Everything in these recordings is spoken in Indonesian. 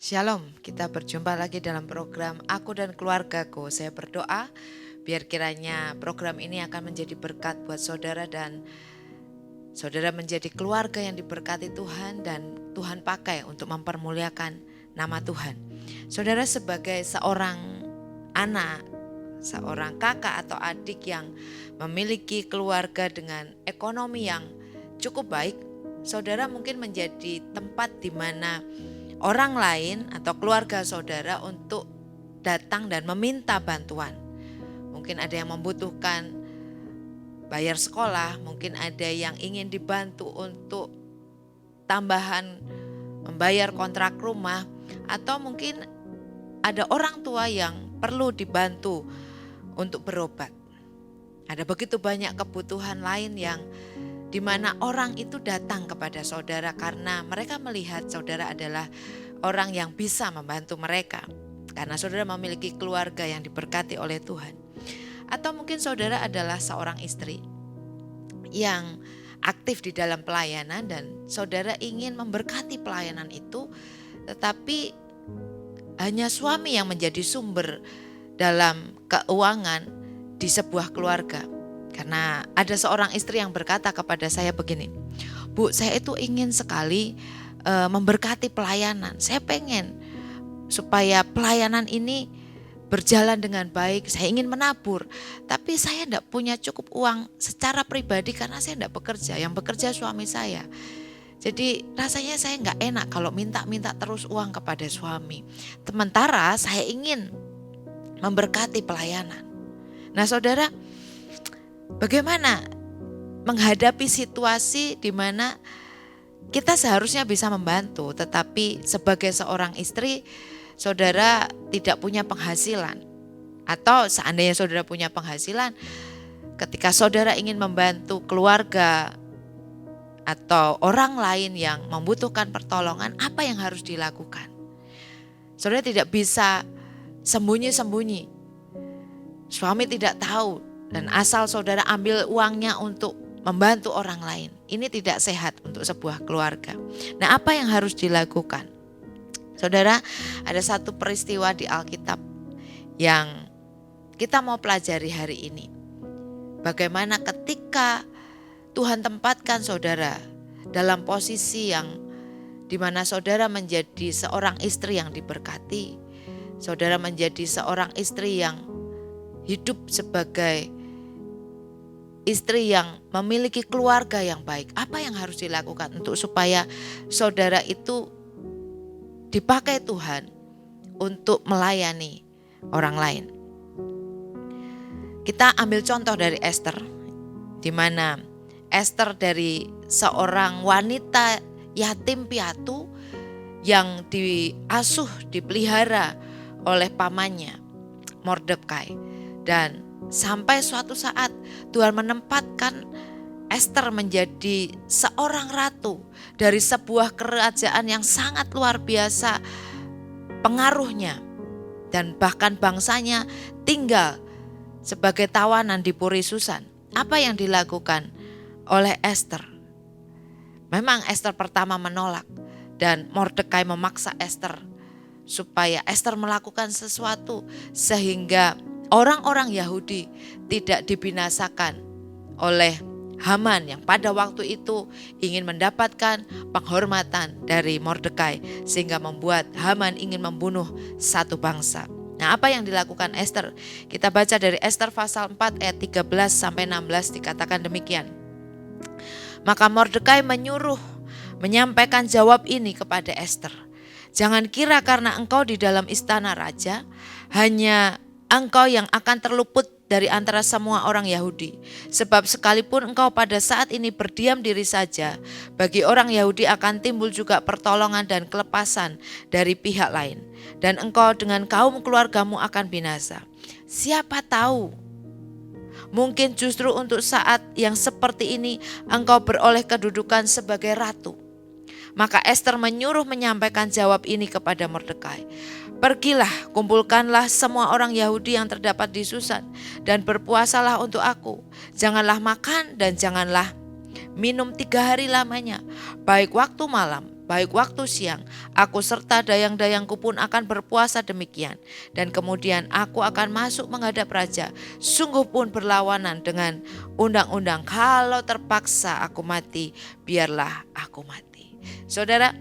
Shalom, kita berjumpa lagi dalam program Aku dan Keluargaku. Saya berdoa biar kiranya program ini akan menjadi berkat buat saudara dan saudara menjadi keluarga yang diberkati Tuhan dan Tuhan pakai untuk mempermuliakan nama Tuhan. Saudara sebagai seorang anak, seorang kakak atau adik yang memiliki keluarga dengan ekonomi yang cukup baik, saudara mungkin menjadi tempat di mana orang lain atau keluarga saudara untuk datang dan meminta bantuan. Mungkin ada yang membutuhkan bayar sekolah, mungkin ada yang ingin dibantu untuk tambahan membayar kontrak rumah, atau mungkin ada orang tua yang perlu dibantu untuk berobat. Ada begitu banyak kebutuhan lain yang di mana orang itu datang kepada saudara karena mereka melihat saudara adalah orang yang bisa membantu mereka. Karena saudara memiliki keluarga yang diberkati oleh Tuhan. Atau mungkin saudara adalah seorang istri yang aktif di dalam pelayanan dan saudara ingin memberkati pelayanan itu, tetapi hanya suami yang menjadi sumber dalam keuangan di sebuah keluarga. Karena ada seorang istri yang berkata kepada saya begini, "Bu, saya itu ingin sekali memberkati pelayanan. Saya pengen supaya pelayanan ini berjalan dengan baik. Saya ingin menabur, tapi saya tidak punya cukup uang secara pribadi karena saya tidak bekerja. Yang bekerja suami saya. Jadi rasanya saya nggak enak kalau minta-minta terus uang kepada suami. Sementara saya ingin memberkati pelayanan." Nah, saudara, bagaimana menghadapi situasi di mana kita seharusnya bisa membantu, tetapi sebagai seorang istri, saudara tidak punya penghasilan. Atau seandainya saudara punya penghasilan, ketika saudara ingin membantu keluarga atau orang lain yang membutuhkan pertolongan, apa yang harus dilakukan? Saudara tidak bisa sembunyi-sembunyi. Suami tidak tahu. Dan asal saudara ambil uangnya untuk membantu orang lain, ini tidak sehat untuk sebuah keluarga. Nah, apa yang harus dilakukan? Saudara, ada satu peristiwa di Alkitab yang kita mau pelajari hari ini. Bagaimana ketika Tuhan tempatkan saudara dalam posisi yang dimana saudara menjadi seorang istri yang diberkati, saudara menjadi seorang istri yang hidup sebagai istri yang memiliki keluarga yang baik. Apa yang harus dilakukan untuk supaya saudara itu dipakai Tuhan untuk melayani orang lain? Kita ambil contoh dari Esther, di mana Esther dari seorang wanita yatim piatu yang diasuh, dipelihara oleh pamannya Mordekai, dan sampai suatu saat Tuhan menempatkan Esther menjadi seorang ratu dari sebuah kerajaan yang sangat luar biasa pengaruhnya, dan bahkan bangsanya tinggal sebagai tawanan di Puri Susan. Apa yang dilakukan oleh Esther? Memang Esther pertama menolak, dan Mordekai memaksa Esther supaya Esther melakukan sesuatu sehingga orang-orang Yahudi tidak dibinasakan oleh Haman yang pada waktu itu ingin mendapatkan penghormatan dari Mordekai, sehingga membuat Haman ingin membunuh satu bangsa. Nah, apa yang dilakukan Esther? Kita baca dari Esther pasal 4 ayat 13 sampai 16, dikatakan demikian. Maka Mordekai menyampaikan jawab ini kepada Esther. "Jangan kira karena engkau di dalam istana raja, hanya engkau yang akan terluput dari antara semua orang Yahudi. Sebab sekalipun engkau pada saat ini berdiam diri saja, bagi orang Yahudi akan timbul juga pertolongan dan kelepasan dari pihak lain. Dan engkau dengan kaum keluargamu akan binasa. Siapa tahu, mungkin justru untuk saat yang seperti ini engkau beroleh kedudukan sebagai ratu." Maka Esther menyampaikan jawab ini kepada Mordekai. "Pergilah, kumpulkanlah semua orang Yahudi yang terdapat di Susan dan berpuasalah untuk aku. Janganlah makan dan janganlah minum 3 hari lamanya, baik waktu malam, baik waktu siang, aku serta dayang-dayangku pun akan berpuasa demikian. Dan kemudian aku akan masuk menghadap raja, sungguh pun berlawanan dengan undang-undang. Kalau terpaksa aku mati, biarlah aku mati. Saudara,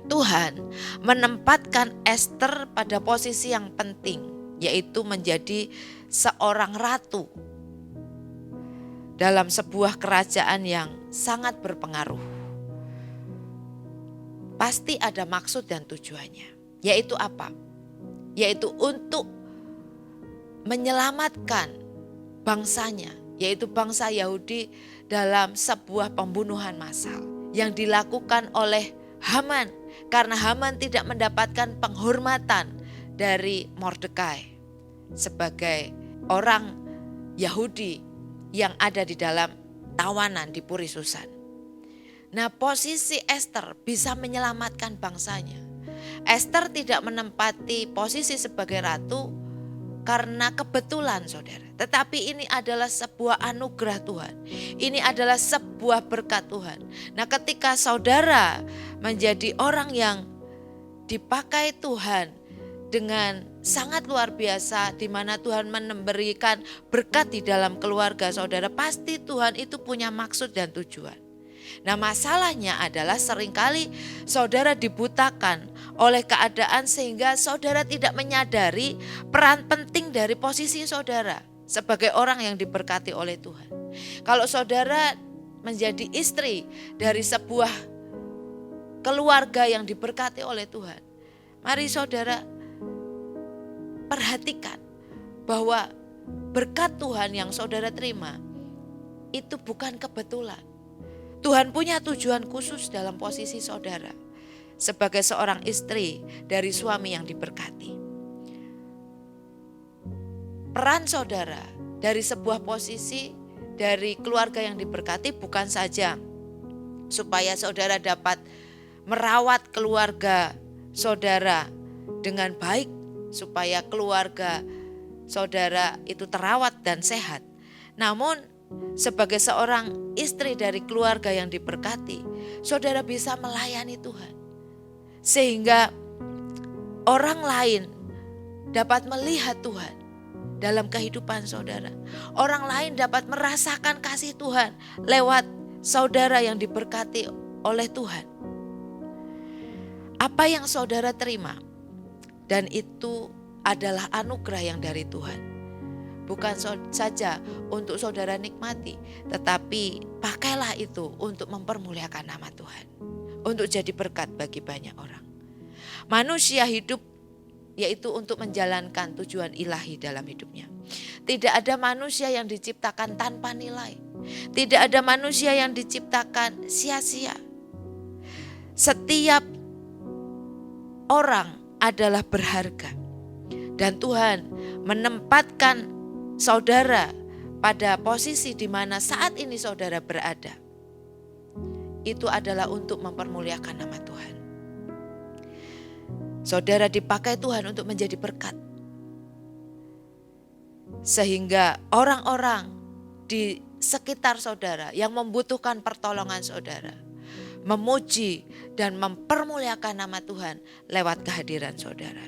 Tuhan menempatkan Ester pada posisi yang penting, yaitu menjadi seorang ratu dalam sebuah kerajaan yang sangat berpengaruh. Pasti ada maksud dan tujuannya. Yaitu apa? Yaitu untuk menyelamatkan bangsanya, yaitu bangsa Yahudi dalam sebuah pembunuhan massal yang dilakukan oleh Haman, karena Haman tidak mendapatkan penghormatan dari Mordekai sebagai orang Yahudi yang ada di dalam tawanan di Puri Susan. Nah, posisi Ester bisa menyelamatkan bangsanya. Ester tidak menempati posisi sebagai ratu karena kebetulan, saudara. Tetapi ini adalah sebuah anugerah Tuhan. Ini adalah sebuah berkat Tuhan. Nah, ketika saudara menjadi orang yang dipakai Tuhan dengan sangat luar biasa, di mana Tuhan memberikan berkat di dalam keluarga saudara, pasti Tuhan itu punya maksud dan tujuan. Nah, masalahnya adalah seringkali saudara dibutakan oleh keadaan sehingga saudara tidak menyadari peran penting dari posisi saudara sebagai orang yang diberkati oleh Tuhan. Kalau saudara menjadi istri dari sebuah keluarga yang diberkati oleh Tuhan, mari saudara perhatikan bahwa berkat Tuhan yang saudara terima itu bukan kebetulan. Tuhan punya tujuan khusus dalam posisi saudara sebagai seorang istri dari suami yang diberkati. Peran saudara dari sebuah posisi dari keluarga yang diberkati bukan saja supaya saudara dapat merawat keluarga saudara dengan baik, supaya keluarga saudara itu terawat dan sehat. Namun sebagai seorang istri dari keluarga yang diberkati, saudara bisa melayani Tuhan. Sehingga orang lain dapat melihat Tuhan dalam kehidupan saudara. Orang lain dapat merasakan kasih Tuhan lewat saudara yang diberkati oleh Tuhan. Apa yang saudara terima, dan itu adalah anugerah yang dari Tuhan. Bukan saja untuk saudara nikmati, tetapi pakailah itu untuk mempermuliakan nama Tuhan, untuk jadi berkat bagi banyak orang. Manusia hidup yaitu untuk menjalankan tujuan ilahi dalam hidupnya. Tidak ada manusia yang diciptakan tanpa nilai. Tidak ada manusia yang diciptakan sia-sia. Setiap orang adalah berharga, dan Tuhan menempatkan saudara pada posisi di mana saat ini saudara berada. Itu adalah untuk mempermuliakan nama Tuhan. Saudara dipakai Tuhan untuk menjadi berkat, sehingga orang-orang di sekitar saudara yang membutuhkan pertolongan saudara memuji dan mempermuliakan nama Tuhan lewat kehadiran saudara.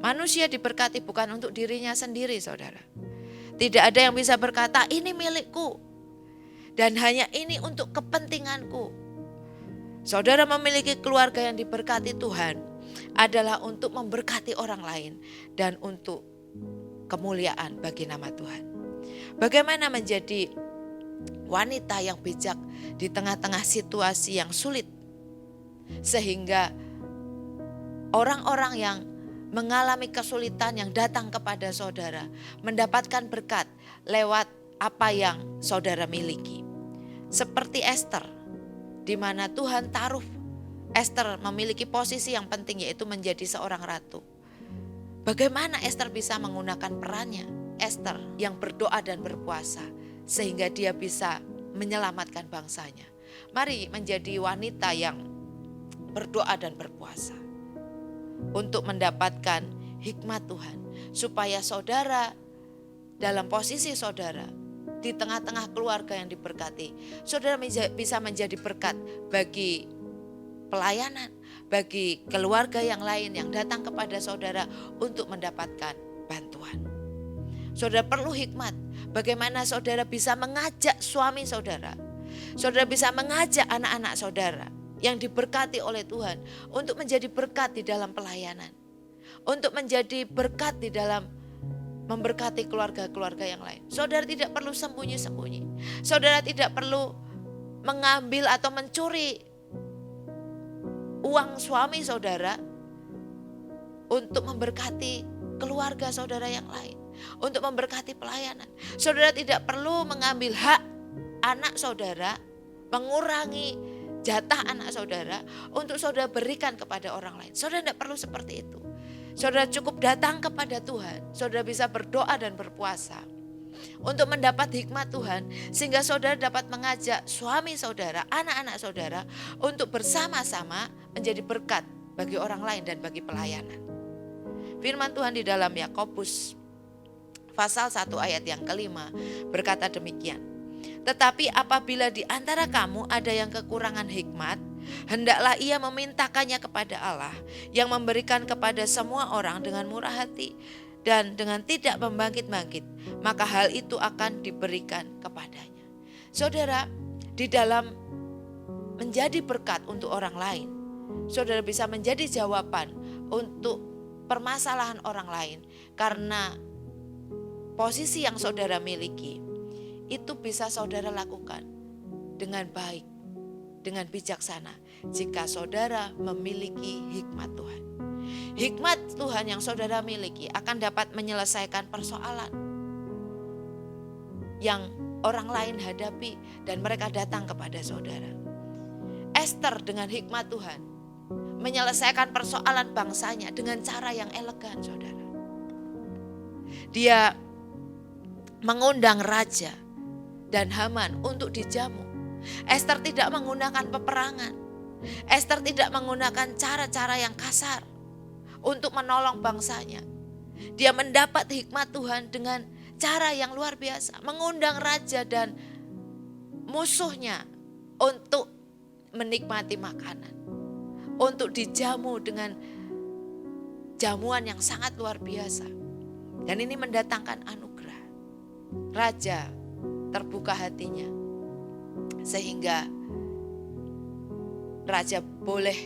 Manusia diberkati bukan untuk dirinya sendiri, saudara. Tidak ada yang bisa berkata ini milikku dan hanya ini untuk kepentinganku. Saudara memiliki keluarga yang diberkati Tuhan adalah untuk memberkati orang lain dan untuk kemuliaan bagi nama Tuhan. Bagaimana menjadi wanita yang bijak di tengah-tengah situasi yang sulit, sehingga orang-orang yang mengalami kesulitan yang datang kepada saudara mendapatkan berkat lewat apa yang saudara miliki. Seperti Ester, di mana Tuhan taruh Ester memiliki posisi yang penting, yaitu menjadi seorang ratu. Bagaimana Ester bisa menggunakan perannya? Ester yang berdoa dan berpuasa sehingga dia bisa menyelamatkan bangsanya. Mari menjadi wanita yang berdoa dan berpuasa untuk mendapatkan hikmat Tuhan, supaya saudara dalam posisi saudara di tengah-tengah keluarga yang diberkati, saudara bisa menjadi berkat bagi pelayanan, bagi keluarga yang lain yang datang kepada saudara untuk mendapatkan bantuan. Saudara perlu hikmat bagaimana saudara bisa mengajak suami saudara. Saudara bisa mengajak anak-anak saudara yang diberkati oleh Tuhan untuk menjadi berkat di dalam pelayanan. Untuk menjadi berkat di dalam memberkati keluarga-keluarga yang lain. Saudara tidak perlu sembunyi-sembunyi. Saudara tidak perlu mengambil atau mencuri uang suami saudara untuk memberkati keluarga saudara yang lain, untuk memberkati pelayanan. Saudara tidak perlu mengambil hak anak saudara, mengurangi jatah anak saudara untuk saudara berikan kepada orang lain. Saudara tidak perlu seperti itu. Saudara cukup datang kepada Tuhan. Saudara bisa berdoa dan berpuasa untuk mendapat hikmat Tuhan, sehingga saudara dapat mengajak suami saudara, anak-anak saudara untuk bersama-sama menjadi berkat bagi orang lain dan bagi pelayanan. Firman Tuhan di dalam Yakobus pasal 1 ayat yang kelima berkata demikian. Tetapi apabila di antara kamu ada yang kekurangan hikmat, hendaklah ia memintakannya kepada Allah yang memberikan kepada semua orang dengan murah hati dan dengan tidak membangkit-bangkit, maka hal itu akan diberikan kepadanya. Saudara, di dalam menjadi berkat untuk orang lain, saudara bisa menjadi jawaban untuk permasalahan orang lain, karena posisi yang saudara miliki itu bisa saudara lakukan dengan baik, dengan bijaksana, jika saudara memiliki hikmat Tuhan. Hikmat Tuhan yang saudara miliki akan dapat menyelesaikan persoalan yang orang lain hadapi dan mereka datang kepada saudara. Esther dengan hikmat Tuhan menyelesaikan persoalan bangsanya dengan cara yang elegan, saudara. Dia mengundang raja dan Haman untuk dijamu. Esther tidak menggunakan peperangan. Esther tidak menggunakan cara-cara yang kasar untuk menolong bangsanya. Dia mendapat hikmat Tuhan dengan cara yang luar biasa, mengundang raja dan musuhnya untuk menikmati makanan, untuk dijamu dengan jamuan yang sangat luar biasa. Dan ini mendatangkan anugerah. Raja terbuka hatinya sehingga raja boleh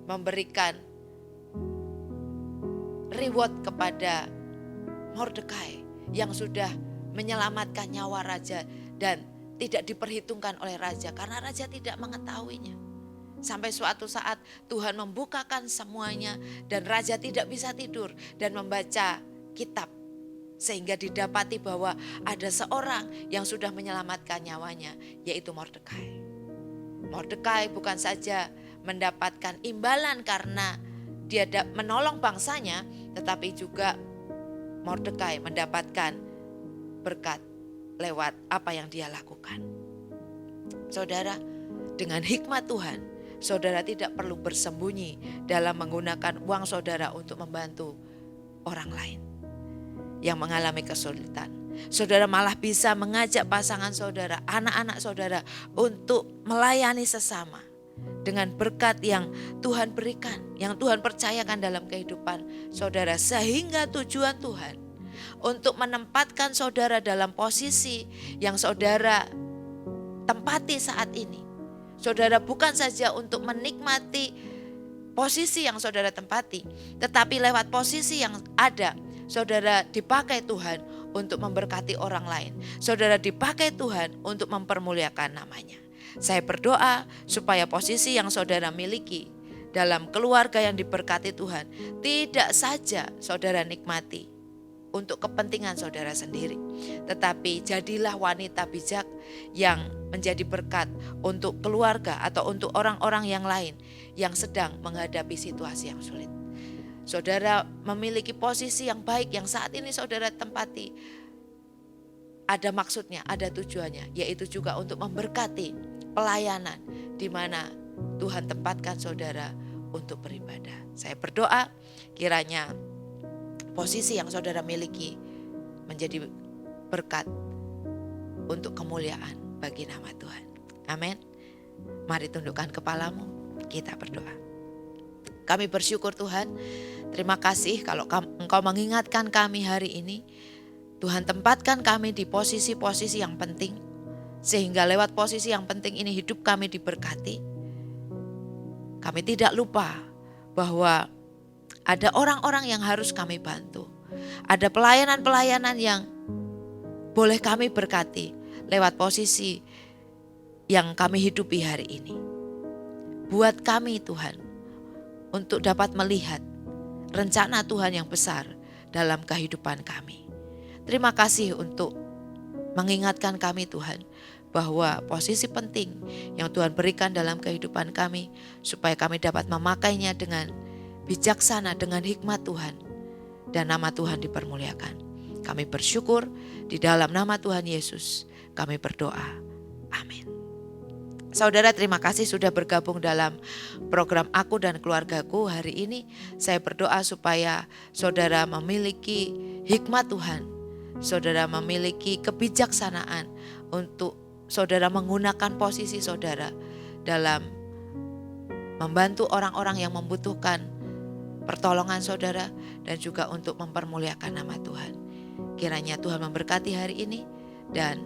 memberikan reward kepada Mordekai yang sudah menyelamatkan nyawa raja dan tidak diperhitungkan oleh raja karena raja tidak mengetahuinya. Sampai suatu saat Tuhan membukakan semuanya dan raja tidak bisa tidur dan membaca kitab, sehingga didapati bahwa ada seorang yang sudah menyelamatkan nyawanya, yaitu Mordekai. Mordekai bukan saja mendapatkan imbalan karena dia menolong bangsanya, tetapi juga Mordekai mendapatkan berkat lewat apa yang dia lakukan. Saudara, dengan hikmat Tuhan, saudara tidak perlu bersembunyi dalam menggunakan uang saudara untuk membantu orang lain yang mengalami kesulitan. Saudara malah bisa mengajak pasangan saudara, anak-anak saudara untuk melayani sesama dengan berkat yang Tuhan berikan, yang Tuhan percayakan dalam kehidupan saudara, sehingga tujuan Tuhan untuk menempatkan saudara dalam posisi yang saudara tempati saat ini. Saudara bukan saja untuk menikmati posisi yang saudara tempati, tetapi lewat posisi yang ada, saudara dipakai Tuhan untuk memberkati orang lain. Saudara dipakai Tuhan untuk mempermuliakan namanya. Saya berdoa supaya posisi yang saudara miliki dalam keluarga yang diberkati Tuhan tidak saja saudara nikmati untuk kepentingan saudara sendiri, tetapi jadilah wanita bijak yang menjadi berkat untuk keluarga atau untuk orang-orang yang lain yang sedang menghadapi situasi yang sulit. Saudara memiliki posisi yang baik yang saat ini saudara tempati, ada maksudnya, ada tujuannya, yaitu juga untuk memberkati pelayanan di mana Tuhan tempatkan saudara untuk beribadah. Saya berdoa kiranya posisi yang saudara miliki menjadi berkat untuk kemuliaan bagi nama Tuhan. Amin. Mari tundukkan kepalamu. Kita berdoa. Kami bersyukur Tuhan, terima kasih kalau Engkau mengingatkan kami hari ini. Tuhan, tempatkan kami di posisi-posisi yang penting, sehingga lewat posisi yang penting ini hidup kami diberkati. Kami tidak lupa bahwa ada orang-orang yang harus kami bantu. Ada pelayanan-pelayanan yang boleh kami berkati lewat posisi yang kami hidupi hari ini. Buat kami Tuhan, untuk dapat melihat rencana Tuhan yang besar dalam kehidupan kami. Terima kasih untuk mengingatkan kami Tuhan, bahwa posisi penting yang Tuhan berikan dalam kehidupan kami, supaya kami dapat memakainya dengan bijaksana, dengan hikmat Tuhan, dan nama Tuhan dipermuliakan. Kami bersyukur di dalam nama Tuhan Yesus, kami berdoa. Amin. Saudara, terima kasih sudah bergabung dalam program Aku dan Keluargaku hari ini. Saya berdoa supaya saudara memiliki hikmat Tuhan, saudara memiliki kebijaksanaan untuk saudara menggunakan posisi saudara dalam membantu orang-orang yang membutuhkan pertolongan saudara, dan juga untuk mempermuliakan nama Tuhan. Kiranya Tuhan memberkati hari ini dan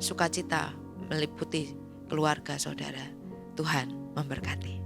sukacita meliputi keluarga saudara. Tuhan memberkati.